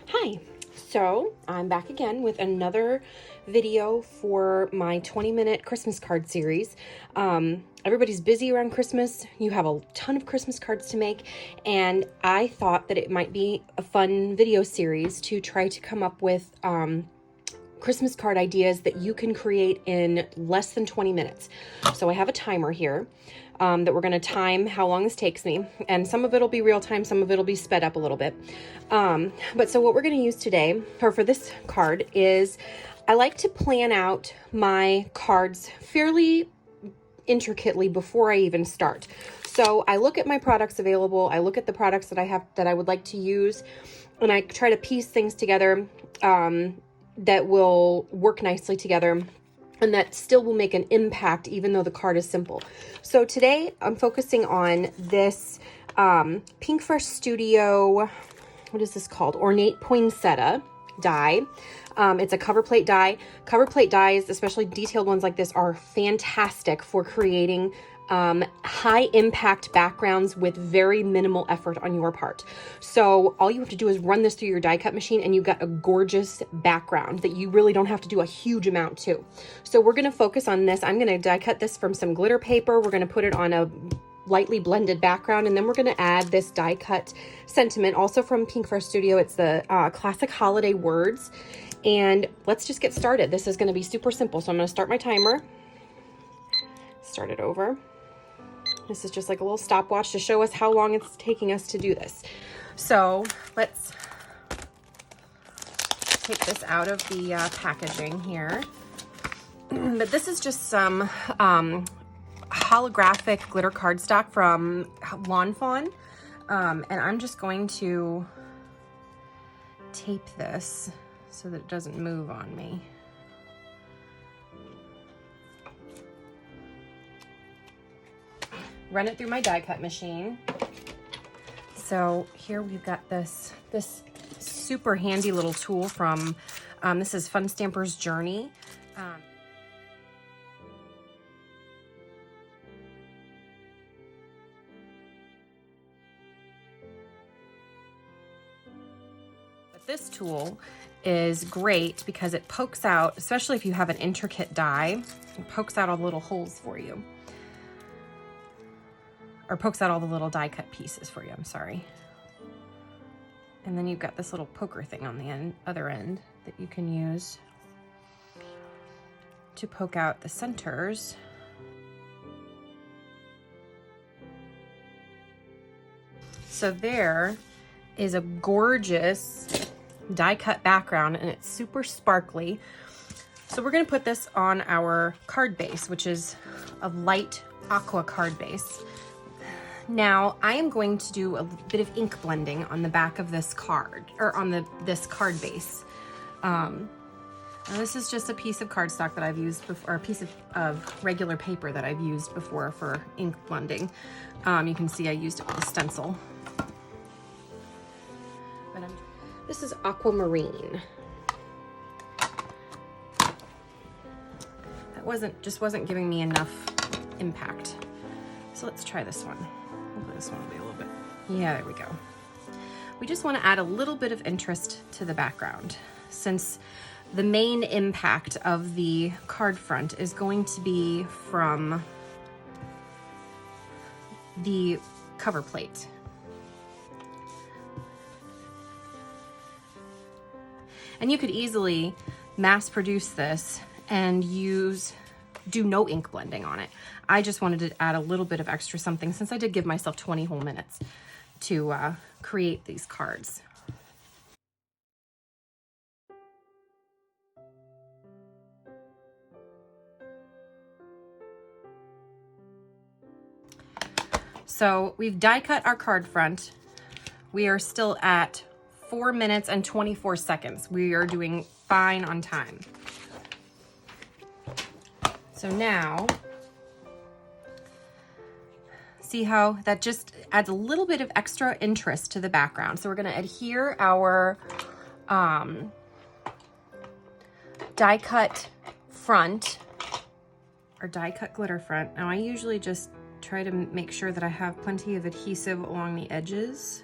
Hi, so I'm back again with another video for my 20-minute Christmas card series. Everybody's busy around Christmas. You have a ton of Christmas cards to make, and I thought that it might be a fun video series to try to come up with Christmas card ideas that you can create in less than 20 minutes. So I have a timer here that we're going to time how long this takes me, and some of it'll be real time, some of it'll be sped up a little bit. But so what we're going to use today, or for this card, is I like to plan out my cards fairly intricately before I even start. So I look at my products available, I look at the products that I have that I would like to use, and I try to piece things together that will work nicely together and that still will make an impact even though the card is simple. So today I'm focusing on this Pinkfresh Studio, what is this called? Ornate Poinsettia die. It's a cover plate die. Cover plate dies, especially detailed ones like this, are fantastic for creating high impact backgrounds with very minimal effort on your part. So all you have to do is run this through your die cut machine and you've got a gorgeous background that you really don't have to do a huge amount to. So we're going to focus on this. I'm going to die cut this from some glitter paper. We're going to put it on a lightly blended background, and then we're going to add this die cut sentiment, also from Pinkfresh Studio. It's the classic holiday words. And let's just get started. This is going to be super simple. So I'm going to start my timer, start it over. This is just like a little stopwatch to show us how long it's taking us to do this. So let's take this out of the packaging here. But this is just some holographic glitter cardstock from Fawn. And I'm just going to tape this so that it doesn't move on me. Run it through my die cut machine. So here we've got this super handy little tool from, this is Fun Stamper's Journey. But this tool is great because it pokes out, especially if you have an intricate die, it pokes out all the little holes for you. Or pokes out all the little die cut pieces for you, I'm sorry. And then you've got this little poker thing on the other end that you can use to poke out the centers. So there is a gorgeous die cut background, and it's super sparkly. So we're gonna put this on our card base, which is a light aqua card base. Now, I am going to do a bit of ink blending on the back of this card, or on this card base. Now this is just a piece of cardstock that I've used before, or a piece of regular paper that I've used before for ink blending. You can see I used it with a stencil. But this is Aquamarine. That just wasn't giving me enough impact. So let's try this one. Hopefully this one will be a little bit, yeah, there we go. We just want to add a little bit of interest to the background, since the main impact of the card front is going to be from the cover plate. And you could easily mass produce this and do no ink blending on it. I just wanted to add a little bit of extra something, since I did give myself 20 whole minutes to create these cards. So we've die cut our card front. We are still at 4 minutes and 24 seconds. We are doing fine on time. So now, see how that just adds a little bit of extra interest to the background. So we're going to adhere our die cut front, or die cut glitter front. Now I usually just try to make sure that I have plenty of adhesive along the edges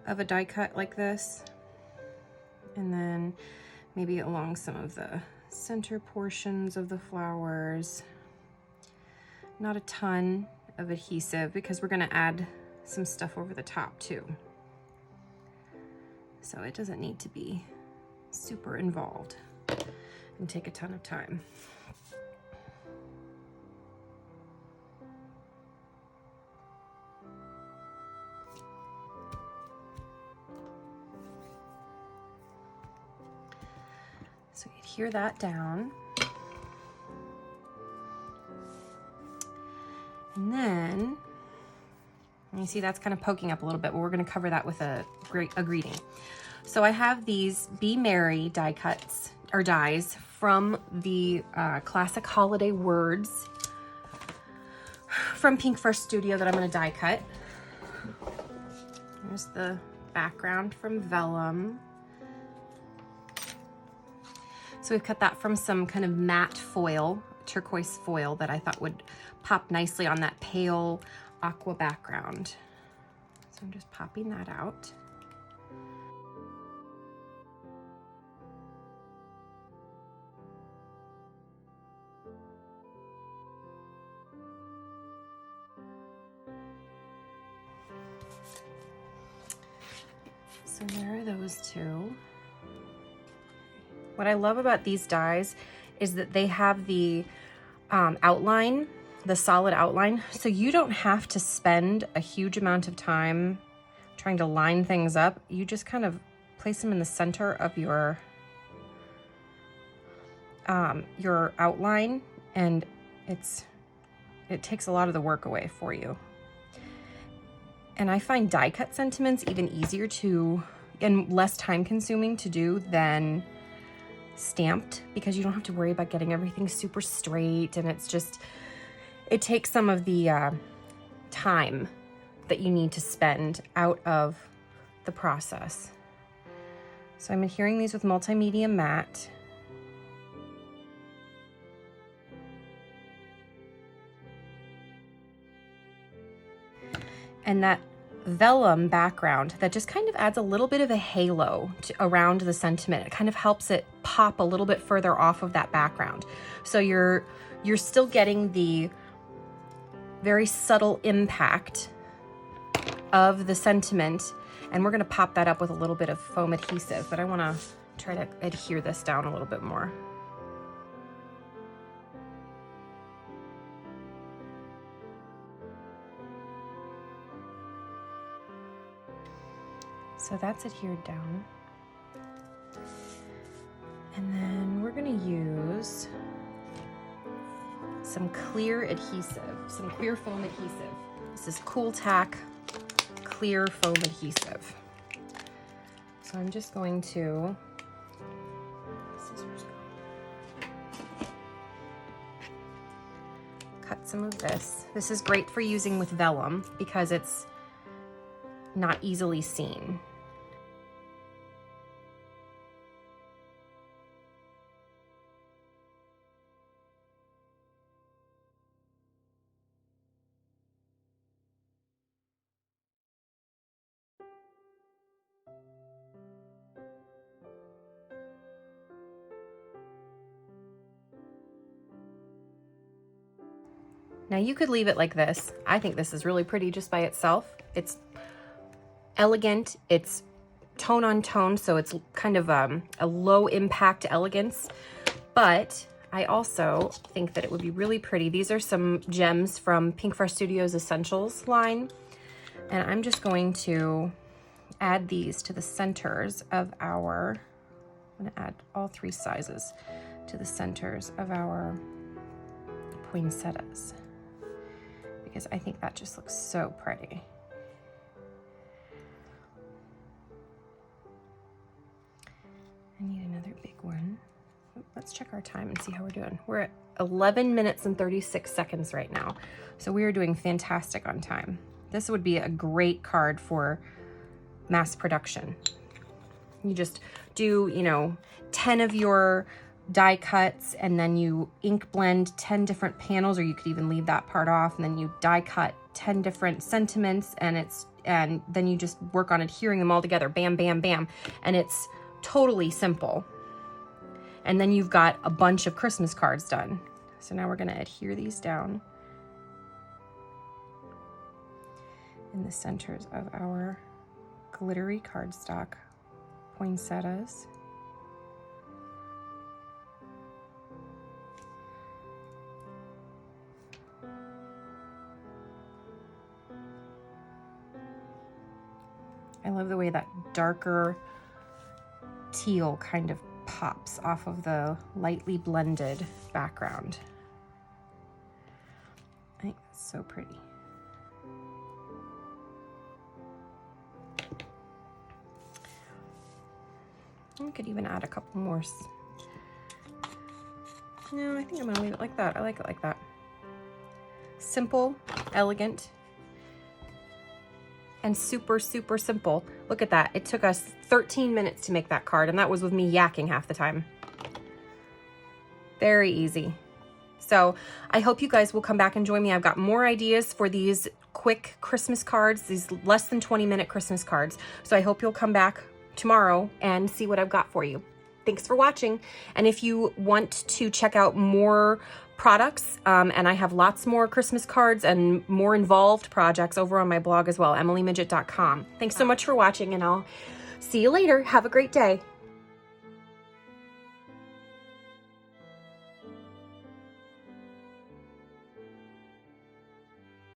of a die cut like this. And then maybe along some of the center portions of the flowers. Not a ton of adhesive because we're gonna add some stuff over the top too. So it doesn't need to be super involved and take a ton of time. So adhere that down. And then, you see that's kind of poking up a little bit, but we're gonna cover that with a greeting. So I have these Be Merry die cuts, or dies, from the classic holiday words from Pinkfresh Studio that I'm gonna die cut. There's the background from vellum. So we've cut that from some kind of matte foil, turquoise foil that I thought would pop nicely on that pale aqua background. So I'm just popping that out. So there are those two. What I love about these dies is that they have the outline, the solid outline, so you don't have to spend a huge amount of time trying to line things up. You just kind of place them in the center of your outline, and it takes a lot of the work away for you. And I find die cut sentiments even easier to, and less time consuming to do than stamped, because you don't have to worry about getting everything super straight, and it's just, it takes some of the time that you need to spend out of the process. So I'm adhering these with multimedia matte. And that vellum background that just kind of adds a little bit of a halo around the sentiment. It kind of helps it pop a little bit further off of that background. So you're still getting the very subtle impact of the sentiment, and we're gonna pop that up with a little bit of foam adhesive, but I wanna try to adhere this down a little bit more. So that's adhered down. And then we're gonna use some clear adhesive, some clear foam adhesive. This is Cool Tack clear foam adhesive. So I'm just going to, scissors go, cut some of this. This is great for using with vellum because it's not easily seen. Now you could leave it like this. I think this is really pretty just by itself. It's elegant, it's tone on tone, so it's kind of a low impact elegance, but I also think that it would be really pretty. These are some gems from Pinkfresh Studio's Essentials line, and I'm just going to add these to the centers of our, I'm gonna add all three sizes to the centers of our poinsettias, because I think that just looks so pretty. I need another big one. Let's check our time and see how we're doing. We're at 11 minutes and 36 seconds right now. So we are doing fantastic on time. This would be a great card for mass production. You just do, 10 of your die cuts, and then you ink blend 10 different panels, or you could even leave that part off, and then you die cut 10 different sentiments, and then you just work on adhering them all together, bam, bam, bam, and it's totally simple. And then you've got a bunch of Christmas cards done. So now we're gonna adhere these down in the centers of our glittery cardstock poinsettias. I love the way that darker teal kind of pops off of the lightly blended background. I think that's so pretty. I could even add a couple more. No, I think I'm gonna leave it like that. I like it like that. Simple, elegant, and super, super simple. Look at that. It took us 13 minutes to make that card, and that was with me yakking half the time. Very easy. So I hope you guys will come back and join me. I've got more ideas for these quick Christmas cards, these less than 20-minute Christmas cards. So I hope you'll come back tomorrow and see what I've got for you. Thanks for watching. And if you want to check out more products, and I have lots more Christmas cards and more involved projects over on my blog as well, emilymidgett.com. Thanks so much for watching, and I'll see you later. Have a great day.